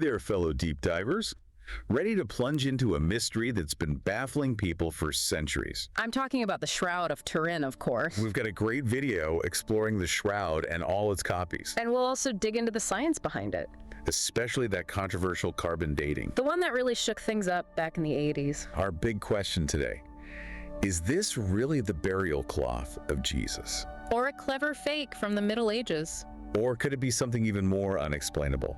there, fellow deep divers. Ready to plunge into a mystery that's been baffling people for centuries. I'm talking about the Shroud of Turin, of course. We've got a great video exploring the Shroud and all its copies. And we'll also dig into the science behind it. Especially that controversial carbon dating. The one that really shook things up back in the 80s. Our big question today. Is this really the burial cloth of Jesus? Or a clever fake from the Middle Ages? Or could it be something even more unexplainable?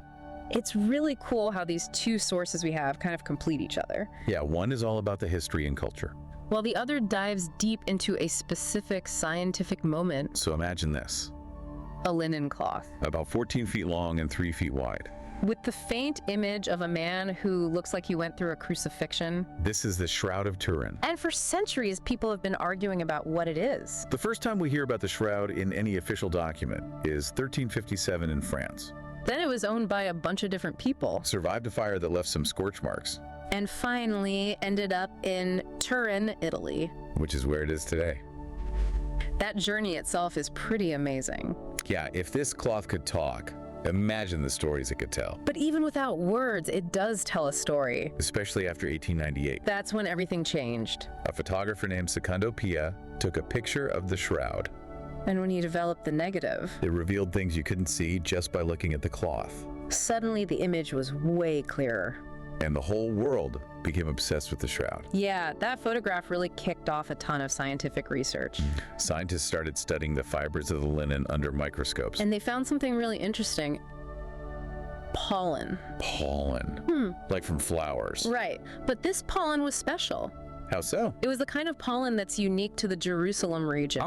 It's really cool how these two sources we have kind of complete each other. Yeah, one is all about the history and culture, while the other dives deep into a specific scientific moment. So imagine this. A linen cloth. About 14 feet long and 3 feet wide. With the faint image of a man who looks like he went through a crucifixion. This is the Shroud of Turin. And for centuries, people have been arguing about what it is. The first time we hear about the Shroud in any official document is 1357 in France. Then it was owned by a bunch of different people. Survived a fire that left some scorch marks. And finally ended up in Turin, Italy. Which is where it is today. That journey itself is pretty amazing. Yeah, if this cloth could talk, imagine the stories it could tell. But even without words, it does tell a story. Especially after 1898. That's when everything changed. A photographer named Secondo Pia took a picture of the Shroud. And when he developed the negative, it revealed things you couldn't see just by looking at the cloth. Suddenly the image was way clearer. And the whole world became obsessed with the Shroud. Yeah, that photograph really kicked off a ton of scientific research. Scientists started studying the fibers of the linen under microscopes. And they found something really interesting. Pollen. Pollen. Like from flowers. Right, but this pollen was special. How so? It was the kind of pollen that's unique to the Jerusalem region.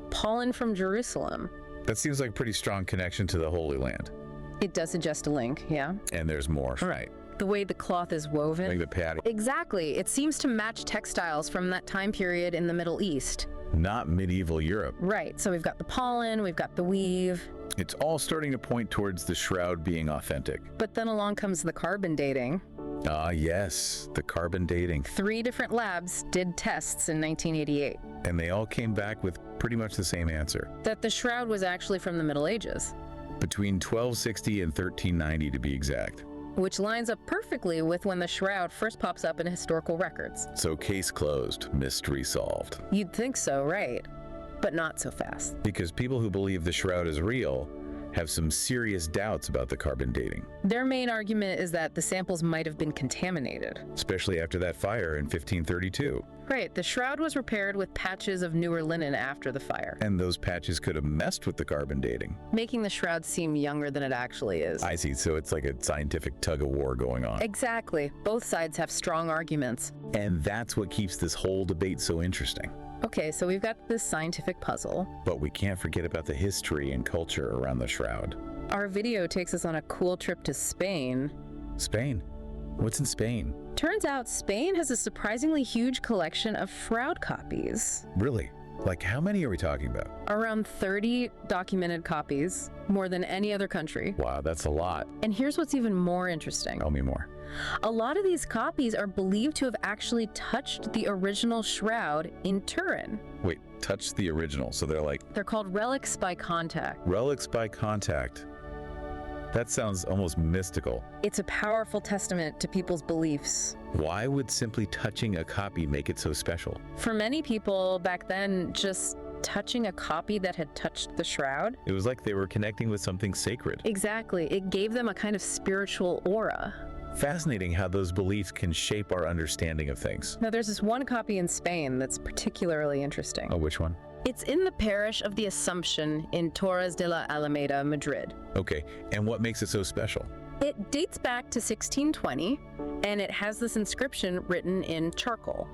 Pollen from Jerusalem. That seems like a pretty strong connection to the Holy Land. It does suggest a link, yeah. And there's more. Right. The way the cloth is woven. Like the pattern. Exactly. It seems to match textiles from that time period in the Middle East. Not medieval Europe. Right. So we've got the pollen, we've got the weave. It's all starting to point towards the Shroud being authentic. But then along comes the carbon dating. Ah, yes, the carbon dating. 3 different labs did tests in 1988. And they all came back with pretty much the same answer. That the Shroud was actually from the Middle Ages. Between 1260 and 1390 to be exact. Which lines up perfectly with when the Shroud first pops up in historical records. So case closed, mystery solved. You'd think so, right? But not so fast. Because people who believe the Shroud is real have some serious doubts about the carbon dating. Their main argument is that the samples might have been contaminated. Especially after that fire in 1532. Right, the Shroud was repaired with patches of newer linen after the fire. And those patches could have messed with the carbon dating. Making the Shroud seem younger than it actually is. I see, so it's like a scientific tug-of-war going on. Exactly. Both sides have strong arguments. And that's what keeps this whole debate so interesting. Okay, so we've got this scientific puzzle. But we can't forget about the history and culture around the Shroud. Our video takes us on a cool trip to Spain. Spain? What's in Spain? Turns out Spain has a surprisingly huge collection of Shroud copies. Really? Like how many are we talking about? Around 30 documented copies, more than any other country. Wow, that's a lot. And here's what's even more interesting. Tell me more. A lot of these copies are believed to have actually touched the original Shroud in Turin. Wait, touched the original, so they're like... They're called relics by contact. Relics by contact. That sounds almost mystical. It's a powerful testament to people's beliefs. Why would simply touching a copy make it so special? For many people back then, just touching a copy that had touched the Shroud. It was like they were connecting with something sacred. Exactly. It gave them a kind of spiritual aura. Fascinating how those beliefs can shape our understanding of things. Now, there's this one copy in Spain that's particularly interesting. Oh, which one? It's in the parish of the Assumption in Torres de la Alameda, Madrid. Okay, and what makes it so special? It dates back to 1620, and it has this inscription written in charcoal.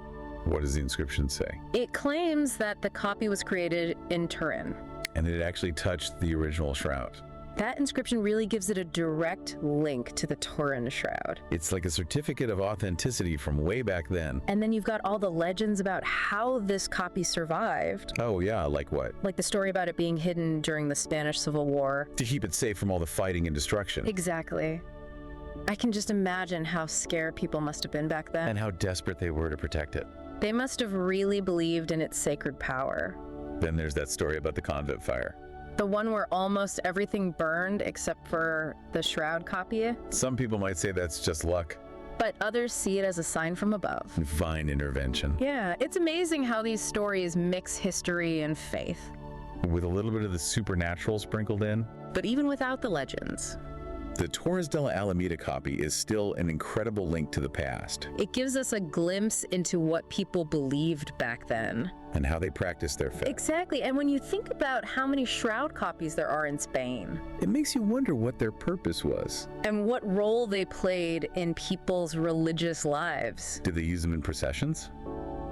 What does the inscription say? It claims that the copy was created in Turin. And it actually touched the original Shroud. That inscription really gives it a direct link to the Turin Shroud. It's like a certificate of authenticity from way back then. And then you've got all the legends about how this copy survived. Oh yeah, like what? Like the story about it being hidden during the Spanish Civil War. To keep it safe from all the fighting and destruction. Exactly. I can just imagine how scared people must have been back then. And how desperate they were to protect it. They must have really believed in its sacred power. Then there's that story about the convent fire. The one where almost everything burned except for the shroud copy, Some people might say that's just luck. but others see it as a sign from above. Divine intervention. Yeah, it's amazing how these stories mix history and faith. With a little bit of the supernatural sprinkled in. But even without the legends, The Torres de la Alameda copy is still an incredible link to the past it gives us a glimpse into what people believed back then. and how they practiced their faith. Exactly, and when you think about how many shroud copies there are in Spain, It makes you wonder what their purpose was. and what role they played in people's religious lives. Did they use them in processions?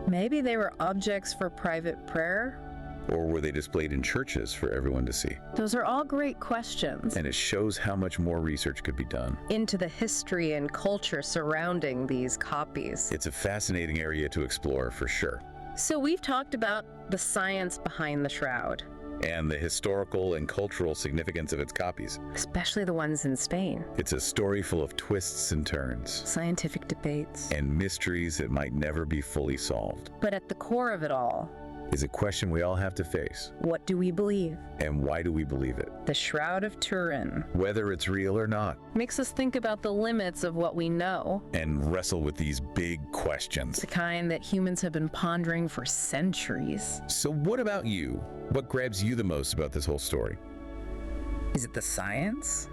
Maybe they were objects for private prayer? Or were they displayed in churches for everyone to see? Those are all great questions And it shows how much more research could be done. into the history and culture surrounding these copies. It's a fascinating area to explore for sure. So we've talked about the science behind the shroud, And the historical and cultural significance of its copies. especially the ones in Spain. It's a story full of twists and turns Scientific debates. and mysteries that might never be fully solved. But at the core of it all, Is a question we all have to face. what do we believe? And why do we believe it? The Shroud of Turin Whether it's real or not. makes us think about the limits of what we know, And wrestle with these big questions. the kind that humans have been pondering for centuries. So what about you? What grabs you the most about this whole story? Is it the science?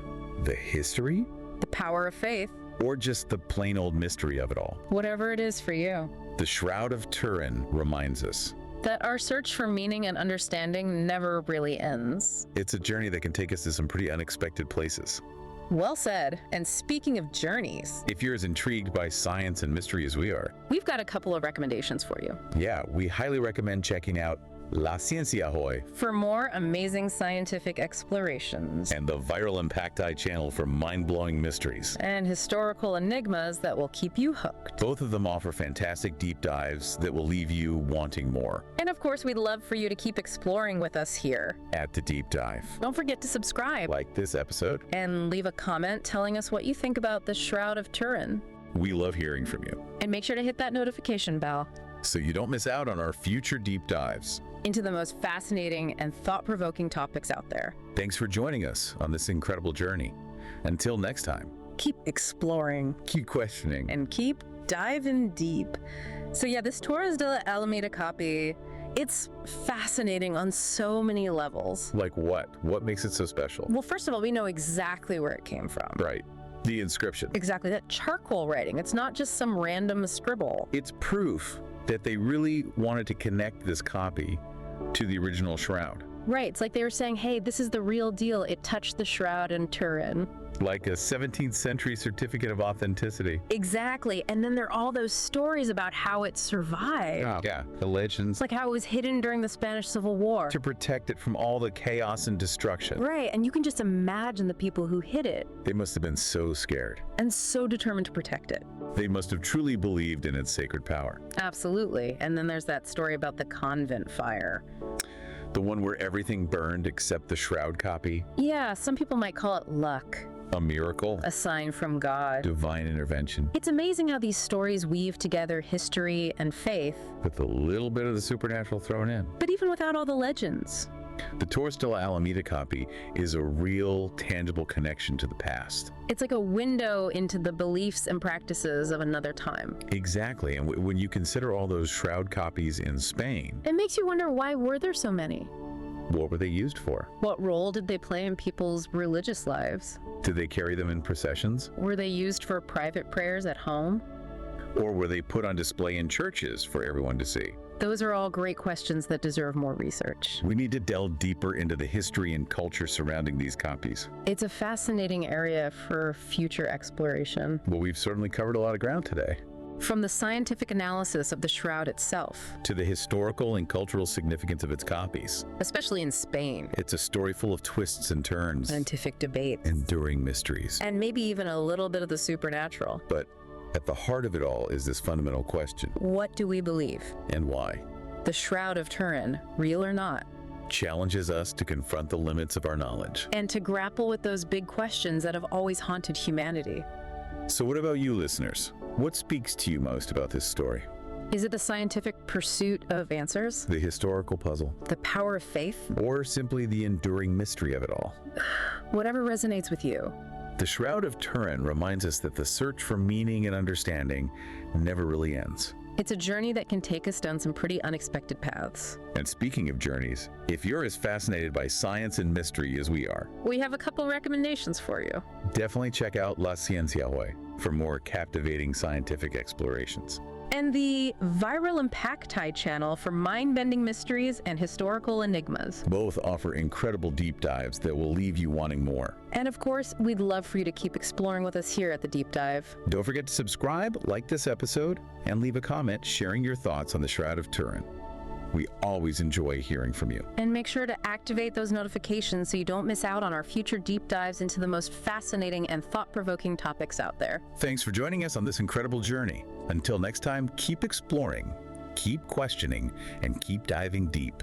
The history? The power of faith? Or just the plain old mystery of it all? Whatever it is for you. The Shroud of Turin reminds us. That our search for meaning and understanding never really ends. It's a journey that can take us to some pretty unexpected places. Well said. And speaking of journeys, If you're as intrigued by science and mystery as we are, we've got a couple of recommendations for you. yeah, we highly recommend checking out La Ciencia Hoy For more amazing scientific explorations and the ViralImpactAI channel for mind-blowing mysteries. and historical enigmas that will keep you hooked. Both of them offer fantastic deep dives that will leave you wanting more And of course, we'd love for you to keep exploring with us here. at the deep dive. Don't forget to subscribe Like this episode, and leave a comment telling us what you think about the Shroud of Turin. we love hearing from you, And make sure to hit that notification bell so you don't miss out on our future deep dives. into the most fascinating and thought-provoking topics out there. Thanks for joining us on this incredible journey. Until next time, Keep exploring keep questioning. and keep diving deep. So yeah, this Torres de la Alameda copy, it's fascinating on so many levels. Like what? What makes it so special? Well, first of all, we know exactly where it came from. Right. The inscription. Exactly, that charcoal writing. It's not just some random scribble. It's proof that they really wanted to connect this copy to the original shroud. Right, it's like they were saying, hey, this is the real deal. It touched the shroud in Turin. Like a 17th century certificate of authenticity. Exactly, and then there are all those stories about how it survived. Yeah, the legends It's like how it was hidden during the Spanish Civil War. to protect it from all the chaos and destruction. Right, and you can just imagine the people who hid it They must have been so scared. and so determined to protect it. They must have truly believed in its sacred power. Absolutely, and then there's that story about the convent fire. The one where everything burned except the shroud copy. Yeah, some people might call it luck, A miracle. a sign from God. Divine intervention. It's amazing how these stories weave together history and faith, With a little bit of the supernatural thrown in. but even without all the legends. The Torres de la Alameda copy is a real, tangible connection to the past. It's like a window into the beliefs and practices of another time. Exactly, and when you consider all those shroud copies in Spain, It makes you wonder, why were there so many? what were they used for? What role did they play in people's religious lives? Did they carry them in processions? Were they used for private prayers at home? Or were they put on display in churches for everyone to see? Those are all great questions that deserve more research. We need to delve deeper into the history and culture surrounding these copies. It's a fascinating area for future exploration. Well, we've certainly covered a lot of ground today. From the scientific analysis of the shroud itself, To the historical and cultural significance of its copies. especially in Spain, It's a story full of twists and turns, scientific debates, enduring mysteries. and maybe even a little bit of the supernatural. But at the heart of it all is this fundamental question: What do we believe? and why? The Shroud of Turin, real or not? Challenges us to confront the limits of our knowledge. And to grapple with those big questions that have always haunted humanity. So what about you, listeners? What speaks to you most about this story? Is it the scientific pursuit of answers? The historical puzzle? The power of faith? Or simply the enduring mystery of it all? Whatever resonates with you. The Shroud of Turin reminds us that the search for meaning and understanding never really ends. It's a journey that can take us down some pretty unexpected paths. And speaking of journeys, if you're as fascinated by science and mystery as we are, We have a couple recommendations for you. definitely check out La Ciencia Hoy for more captivating scientific explorations. And the ViralImpactAI channel for mind-bending mysteries and historical enigmas. Both offer incredible deep dives that will leave you wanting more. And of course, we'd love for you to keep exploring with us here at The Deep Dive. Don't forget to subscribe, like this episode, and leave a comment sharing your thoughts on the Shroud of Turin. We always enjoy hearing from you. And make sure to activate those notifications so you don't miss out on our future deep dives into the most fascinating and thought-provoking topics out there. Thanks for joining us on this incredible journey. Until next time, keep exploring, keep questioning, and keep diving deep.